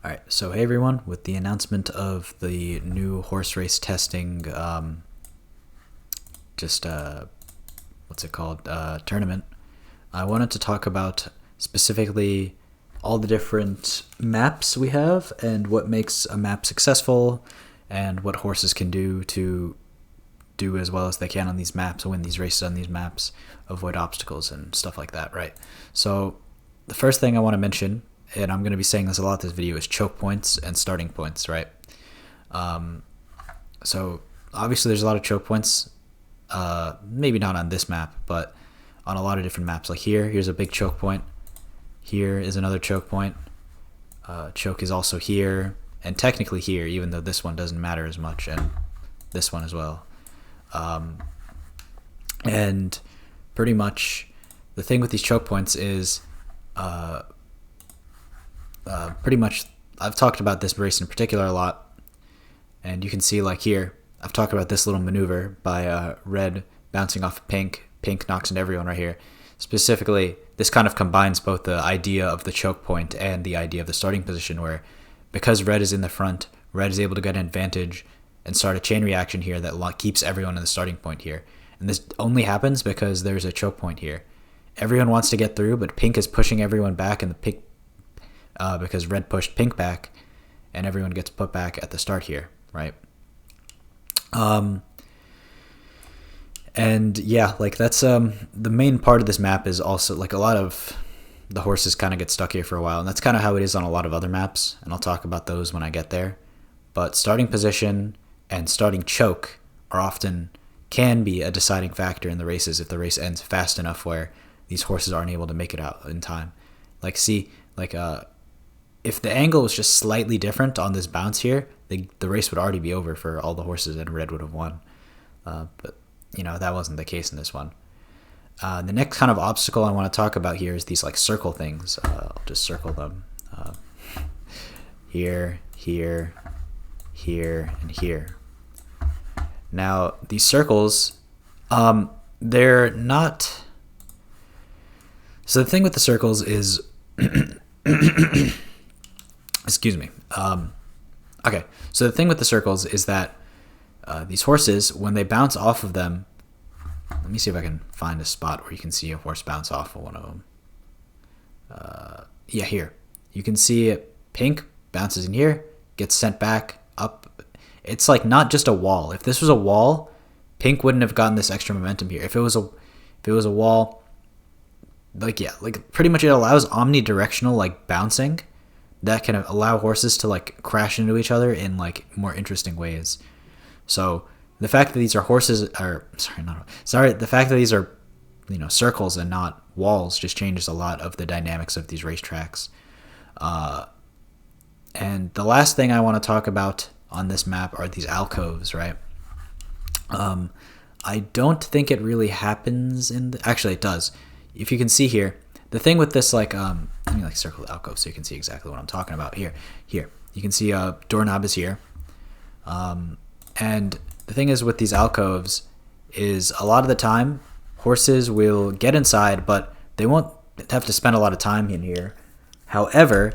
All right, so hey everyone, with the announcement of the new horse race testing, just what's it called, tournament, I wanted to talk about specifically all the different maps we have and what makes a map successful and what horses can do to do as well as they can on these maps, win these races on these maps, avoid obstacles and stuff like that, right? So the first thing I want to mention, and I'm going to be saying this a lot this video, is choke points and starting points, right? So obviously there's a lot of choke points, maybe not on this map, but on a lot of different maps. Like here's a big choke point. Here is another choke point. Choke is also here, and technically here, even though this one doesn't matter as much, and this one as well. And pretty much the thing with these choke points is pretty much I've talked about this race in particular a lot, and you can see like here I've talked about this little maneuver by red bouncing off of pink. Pink knocks into everyone right here. Specifically, this kind of combines both the idea of the choke point and the idea of the starting position, where because red is in the front, red is able to get an advantage and start a chain reaction here that keeps everyone in the starting point here. And this only happens because there's a choke point here. Everyone wants to get through, but pink is pushing everyone back, and the pink because red pushed pink back, and everyone gets put back at the start here, right? And yeah, like that's the main part of this map is also like a lot of the horses kind of get stuck here for a while, and that's kind of how it is on a lot of other maps, and I'll talk about those when I get there. But starting position and starting choke are often can be a deciding factor in the races if the race ends fast enough where these horses aren't able to make it out in time. Like see, like if the angle was just slightly different on this bounce here, the race would already be over for all the horses, and red would have won. But you know, that wasn't the case in this one. The next kind of obstacle I want to talk about here is these like circle things. I'll just circle them. Here, here, here, and here. Now, these circles, they're not... So the thing with the circles is... Excuse me. Okay, so the thing with the circles is that these horses, when they bounce off of them... Let me see if I can find a spot where you can see a horse bounce off of one of them. Yeah, here. You can see it, pink bounces in here, gets sent back up. It's like not just a wall. If this was a wall, pink wouldn't have gotten this extra momentum here. If it was a wall, like yeah, like pretty much it allows omnidirectional like bouncing that can allow horses to like crash into each other in like more interesting ways. So the fact that these are the fact that these are, you know, circles and not walls just changes a lot of the dynamics of these racetracks. And the last thing I want to talk about on this map are these alcoves, right? I don't think it really happens actually it does. If you can see here, the thing with this, like, let me like circle the alcove so you can see exactly what I'm talking about. Here, you can see doorknob is here. And the thing is with these alcoves is a lot of the time horses will get inside, but they won't have to spend a lot of time in here. However,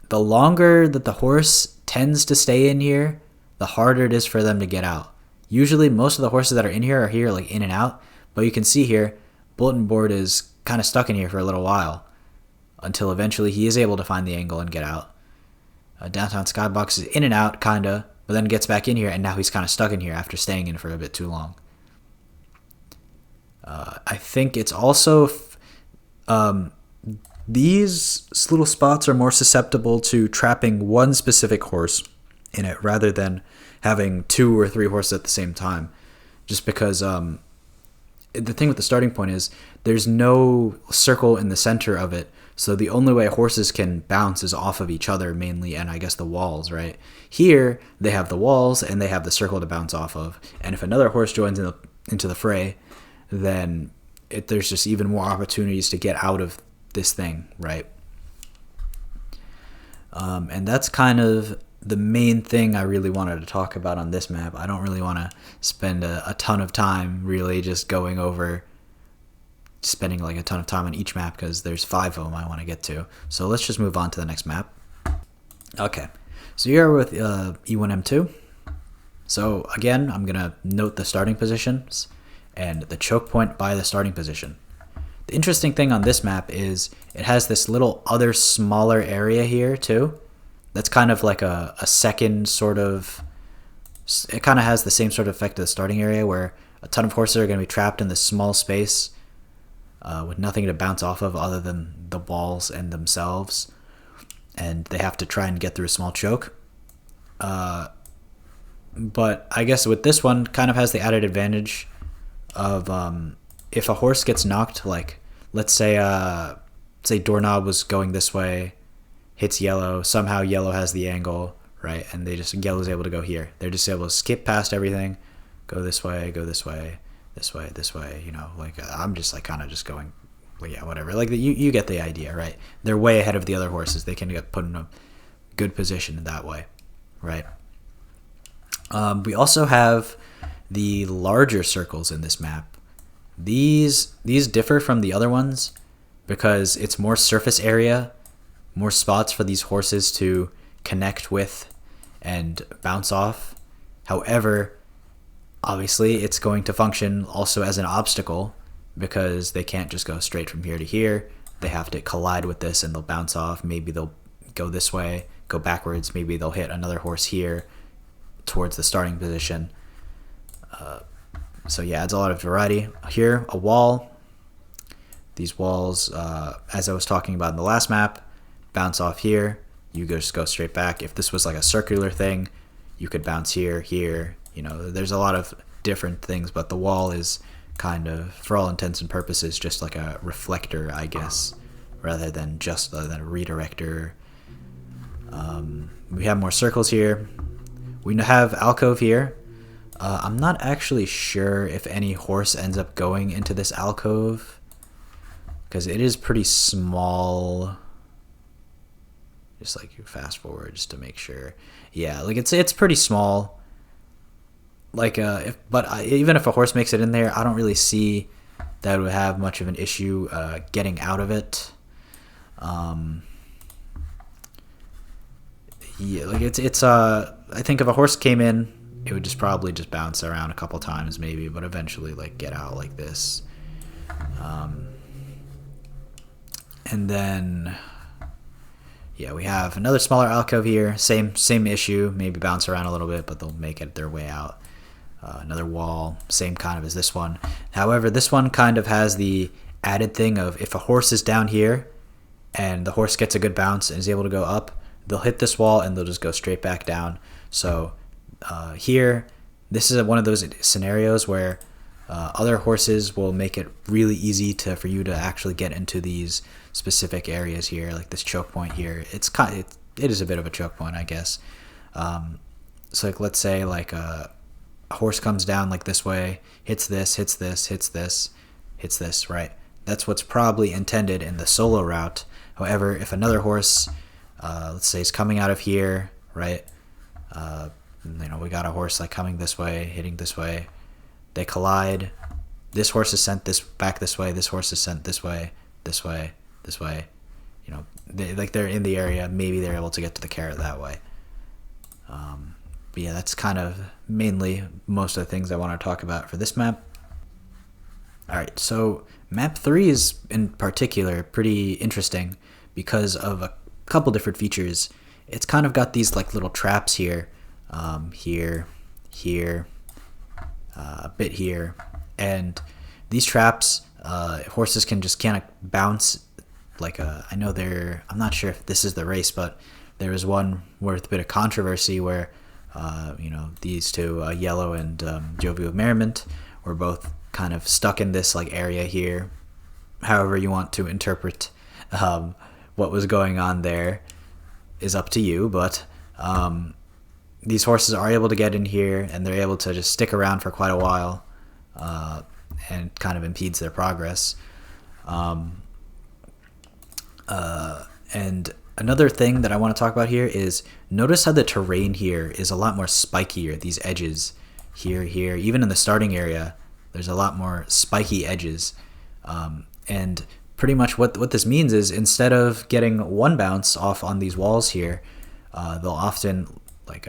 the longer that the horse tends to stay in here, the harder it is for them to get out. Usually most of the horses that are in here are here like in and out, but you can see here Bulletin Board is kind of stuck in here for a little while until eventually he is able to find the angle and get out. Downtown Skybox is in and out kinda, but then gets back in here, and now he's kind of stuck in here after staying in for a bit too long. I think it's also these little spots are more susceptible to trapping one specific horse in it rather than having 2 or 3 horses at the same time. Just because the thing with the starting point is there's no circle in the center of it, so the only way horses can bounce is off of each other mainly, and I guess the walls, right? Here, they have the walls and they have the circle to bounce off of, and if another horse joins into the fray, then there's just even more opportunities to get out of this thing, right? And that's kind of the main thing I really wanted to talk about on this map. I don't really want to spend a ton of time really just going over spending like a ton of time on each map because there's 5 of them I want to get to. So let's just move on to the next map. Okay, so here with E1, M2. So again, I'm going to note the starting positions and the choke point by the starting position. The interesting thing on this map is it has this little other smaller area here too. That's kind of like a second sort of, it kind of has the same sort of effect of the starting area where a ton of horses are going to be trapped in this small space with nothing to bounce off of other than the walls and themselves. And they have to try and get through a small choke. But I guess with this one, kind of has the added advantage of if a horse gets knocked, like let's say Doorknob was going this way, hits yellow, somehow yellow has the angle, right? And yellow's able to go here. They're just able to skip past everything, go this way, this way, this way. You know, like I'm just like kind of just going, well, yeah, whatever. Like you get the idea, right? They're way ahead of the other horses. They can get put in a good position in that way, right? We also have the larger circles in this map. These differ from the other ones because it's more surface area, more spots for these horses to connect with and bounce off. However, obviously it's going to function also as an obstacle because they can't just go straight from here to here. They have to collide with this and they'll bounce off. Maybe they'll go this way, go backwards. Maybe they'll hit another horse here towards the starting position. So yeah, adds a lot of variety. Here, a wall. These walls, as I was talking about in the last map, bounce off here. You just go straight back. If this was like a circular thing, you could bounce here, here. You know, there's a lot of different things, but the wall is kind of, for all intents and purposes, just like a reflector, I guess, rather than just a redirector. We have more circles here. We have alcove here. I'm not actually sure if any horse ends up going into this alcove because it is pretty small. Just like you fast forward just to make sure. Yeah, like it's pretty small. Like even if a horse makes it in there, I don't really see that it would have much of an issue getting out of it. Yeah, like it's I think if a horse came in, it would probably just bounce around a couple times maybe, but eventually like get out like this. And then yeah, we have another smaller alcove here. Same issue. Maybe bounce around a little bit, but they'll make it their way out. Another wall, same kind of as this one. However, this one kind of has the added thing of if a horse is down here and the horse gets a good bounce and is able to go up, they'll hit this wall and they'll just go straight back down. So here, this is one of those scenarios where other horses will make it really easy for you to actually get into these specific areas here, like this choke point here. It is a bit of a choke point, I guess. So like let's say like a horse comes down like this way, hits this, right? That's what's probably intended in the solo route. However, if another horse, let's say is coming out of here, right? We got a horse like coming this way, hitting this way. They collide. This horse is sent back this way. This horse is sent this way. You know, they're in the area. Maybe they're able to get to the carrot that way. But yeah, that's kind of mainly most of the things I want to talk about for this map. All right, so map 3 is in particular pretty interesting because of a couple different features. It's kind of got these like little traps here, here, a bit here, and these traps, horses can just kind of bounce. Like I know I'm not sure if this is the race, but there was one with a bit of controversy where these two, Yellow and Jovial Merriment, were both kind of stuck in this like area here. However you want to interpret what was going on there is up to you, but these horses are able to get in here and they're able to just stick around for quite a while and kind of impedes their progress. And another thing that I want to talk about here is notice how the terrain here is a lot more spikier. These edges here, even in the starting area, there's a lot more spiky edges. And pretty much what this means is instead of getting one bounce off on these walls here, they'll often like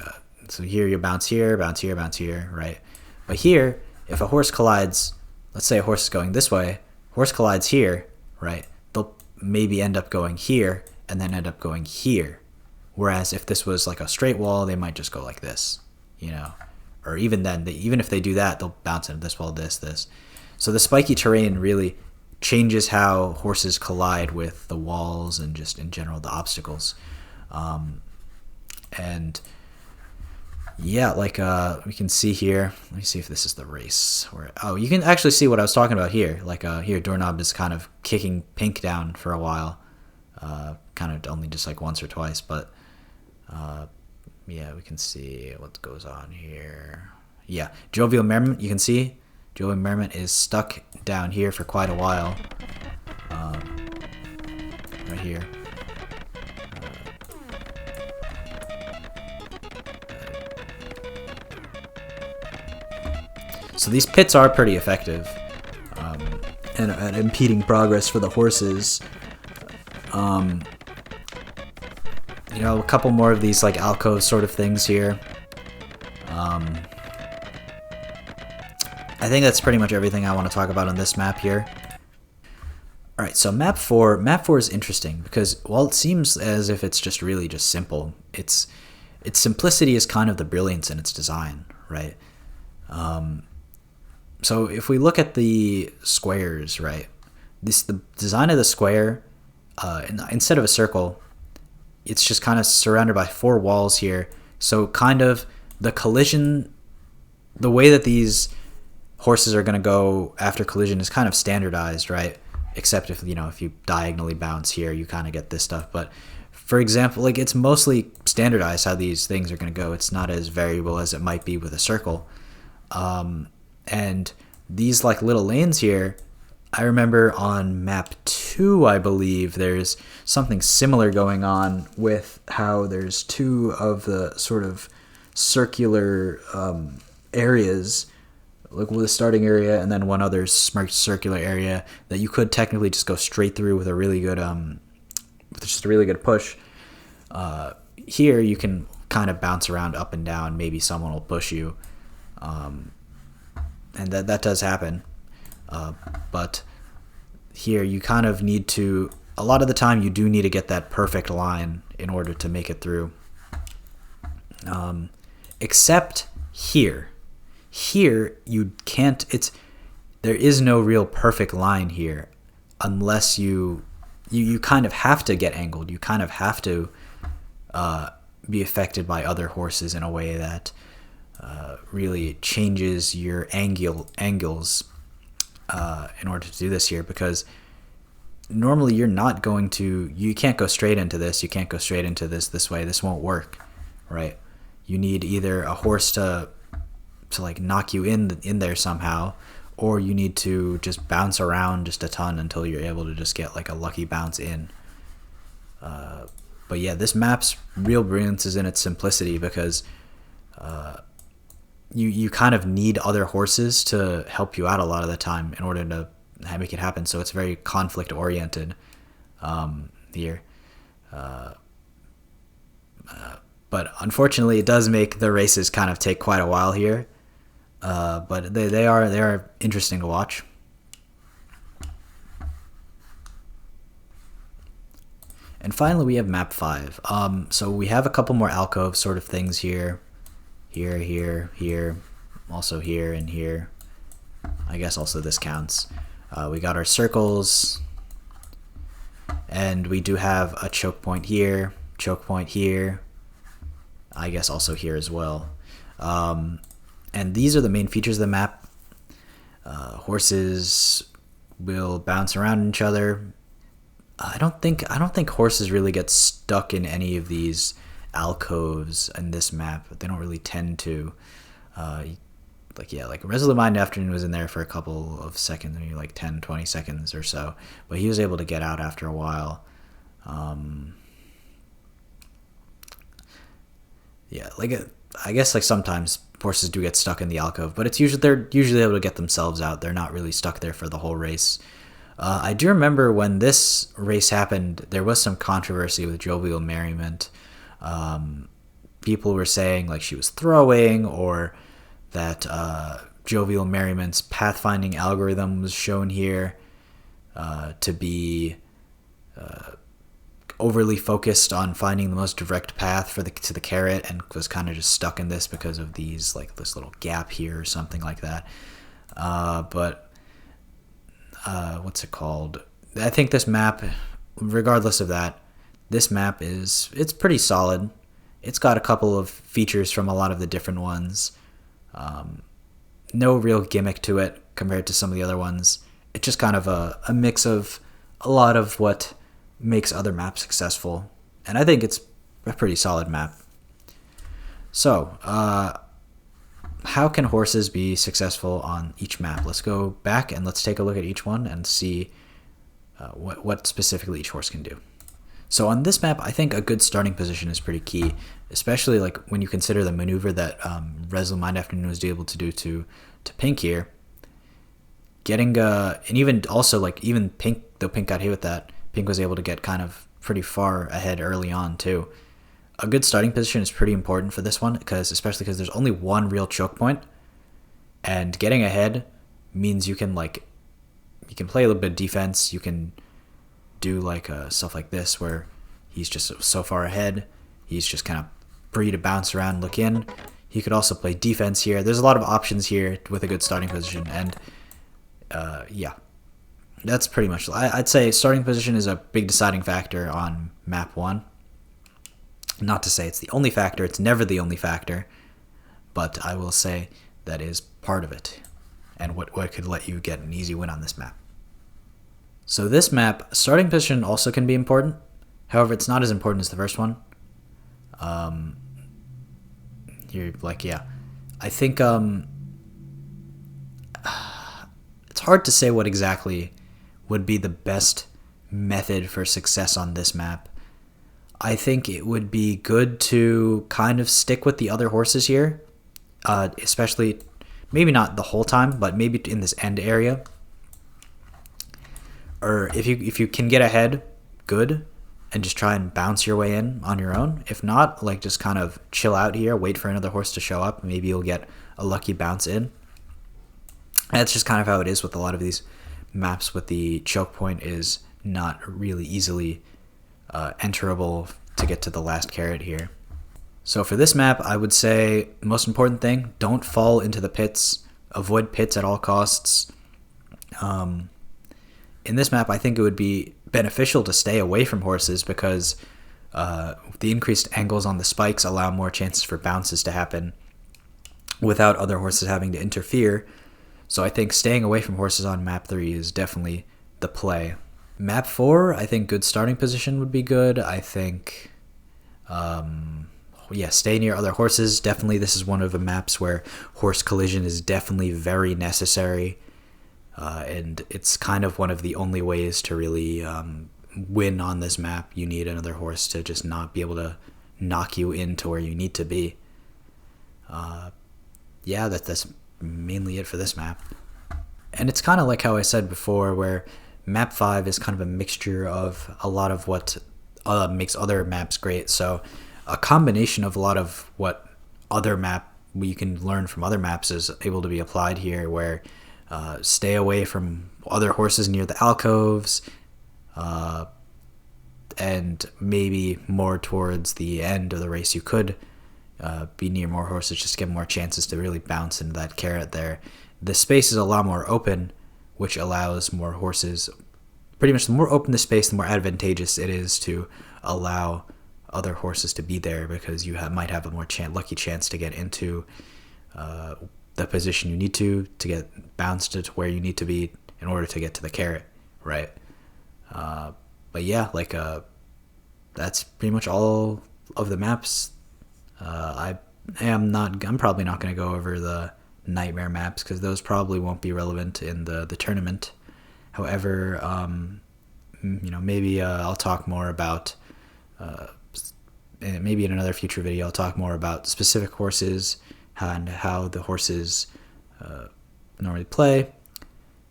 so here you bounce here, bounce here, bounce here, right? But here, if a horse collides, let's say a horse is going this way, horse collides here, right? They'll maybe end up going here and then end up going here. Whereas if this was like a straight wall, they might just go like this, you know? Or even then, even if they do that, they'll bounce into this wall, this. So the spiky terrain really changes how horses collide with the walls and just in general the obstacles. And yeah, like we can see here. Let me see if this is the race. Oh, you can actually see what I was talking about here. Like here, Doorknob is kind of kicking Pink down for a while. Kind of only just like once or twice, but yeah, we can see what goes on here. Yeah, Jovial Merriment, you can see Jovial Merriment is stuck down here for quite a while. Right here. So these pits are pretty effective at impeding progress for the horses. You know, a couple more of these like alcove sort of things here. I think that's pretty much everything I want to talk about on this map here. Alright, so map 4 is interesting because while it seems as if it's just really just simple, its simplicity is kind of the brilliance in its design, right? So if we look at the squares, right, the design of the square, instead of a circle, it's just kind of surrounded by 4 walls here. So kind of the collision, the way that these horses are going to go after collision is kind of standardized, right? Except if, you know, if you diagonally bounce here, you kind of get this stuff. But for example, like it's mostly standardized how these things are going to go. It's not as variable as it might be with a circle. And these like little lanes here, I remember on map 2, I believe, there's something similar going on with how there's 2 of the sort of circular areas, like with a starting area and then one other circular area that you could technically just go straight through with a really good with just a really good push. Here you can kind of bounce around up and down. Maybe someone will push you, and that does happen. But here you kind of need to, a lot of the time you do need to get that perfect line in order to make it through. Except here. Here you can't, there is no real perfect line here unless you kind of have to get angled. You kind of have to be affected by other horses in a way that really changes your angles in order to do this here, because normally you're not going to, you can't go straight into this, you can't go straight into this way, this won't work, right? You need either a horse to like knock you in there somehow, or you need to just bounce around just a ton until you're able to just get like a lucky bounce in. But yeah, this map's real brilliance is in its simplicity, because you kind of need other horses to help you out a lot of the time in order to make it happen. So it's very conflict oriented here. But unfortunately, it does make the races kind of take quite a while here. But they are interesting to watch. And finally, we have map 5. So we have a couple more alcove sort of things here. Here, also here and here. I guess also this counts. We got our circles, and we do have a choke point here, I guess also here as well. And these are the main features of the map. Horses will bounce around each other. I don't think horses really get stuck in any of these alcoves in this map. They don't really tend to. Like Resolute Mind Afternoon was in there for a couple of seconds, maybe like 10, 20 seconds or so, but he was able to get out after a while. I guess like sometimes horses do get stuck in the alcove, but they're usually able to get themselves out. They're not really stuck there for the whole race. I do remember when this race happened, there was some controversy with Jovial Merriment. People were saying like she was throwing, or that Jovial Merriman's pathfinding algorithm was shown here to be overly focused on finding the most direct path to the caret, and was kind of just stuck in this because of these, like this little gap here or something like that. But what's it called? I think this map, regardless of that, this map it's pretty solid. It's got a couple of features from a lot of the different ones. No real gimmick to it compared to some of the other ones. It's just kind of a mix of a lot of what makes other maps successful. And I think it's a pretty solid map. So, how can horses be successful on each map? Let's go back and let's take a look at each one and see what specifically each horse can do. So on this map, I think a good starting position is pretty key, especially like when you consider the maneuver that Resolute Mind Afternoon was able to do to Pink here. Getting and even also like even Pink, though Pink got hit with that, Pink was able to get kind of pretty far ahead early on too. A good starting position is pretty important for this one, especially because there's only one real choke point, and getting ahead means you can play a little bit of defense. You can do like stuff like this where he's just so far ahead, he's just kind of free to bounce around and look in. He could also play defense here. There's a lot of options here with a good starting position, and yeah, that's pretty much. I'd say starting position is a big deciding factor on map 1. Not to say it's the only factor, it's never the only factor, but I will say that is part of it, and what could let you get an easy win on this map. So this map, starting position also can be important. However, it's not as important as the first one. I think it's hard to say what exactly would be the best method for success on this map. I think it would be good to kind of stick with the other horses here, especially maybe not the whole time, but maybe in this end area. Or if you can get ahead, good, and just try and bounce your way in on your own. If not, like just kind of chill out here, wait for another horse to show up. Maybe you'll get a lucky bounce in. That's just kind of how it is with a lot of these maps with the choke point is not really easily enterable to get to the last caret here. So for this map, I would say most important thing, don't fall into the pits. Avoid pits at all costs. In this map, I think it would be beneficial to stay away from horses because the increased angles on the spikes allow more chances for bounces to happen without other horses having to interfere. So I think staying away from horses on map 3 is definitely the play. Map 4, I think good starting position would be good. I think, stay near other horses. Definitely this is one of the maps where horse collision is definitely very necessary. And it's kind of one of the only ways to really win on this map. You need another horse to just not be able to knock you into where you need to be. That's mainly it for this map. And it's kind of like how I said before, where map 5 is kind of a mixture of a lot of what makes other maps great. So a combination of a lot of what other map you can learn from other maps is able to be applied here, where stay away from other horses near the alcoves, and maybe more towards the end of the race you could be near more horses just to get more chances to really bounce into that caret there. The space is a lot more open, which allows more horses. Pretty much the more open the space, the more advantageous it is to allow other horses to be there, because you might have a more lucky chance to get into the position you need to get bounced to where you need to be in order to get to the caret, right? That's pretty much all of the maps. I'm probably not going to go over the nightmare maps because those probably won't be relevant in the tournament. However, maybe I'll talk more about maybe in another future video I'll talk more about specific horses and how the horses normally play.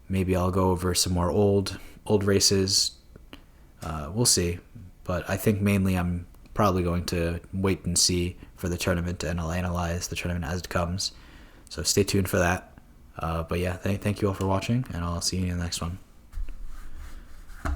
Maybe I'll go over some more old races. We'll see, but I think mainly I'm probably going to wait and see for the tournament, and I'll analyze the tournament as it comes. So stay tuned for that. But yeah, thank you all for watching, and I'll see you in the next one.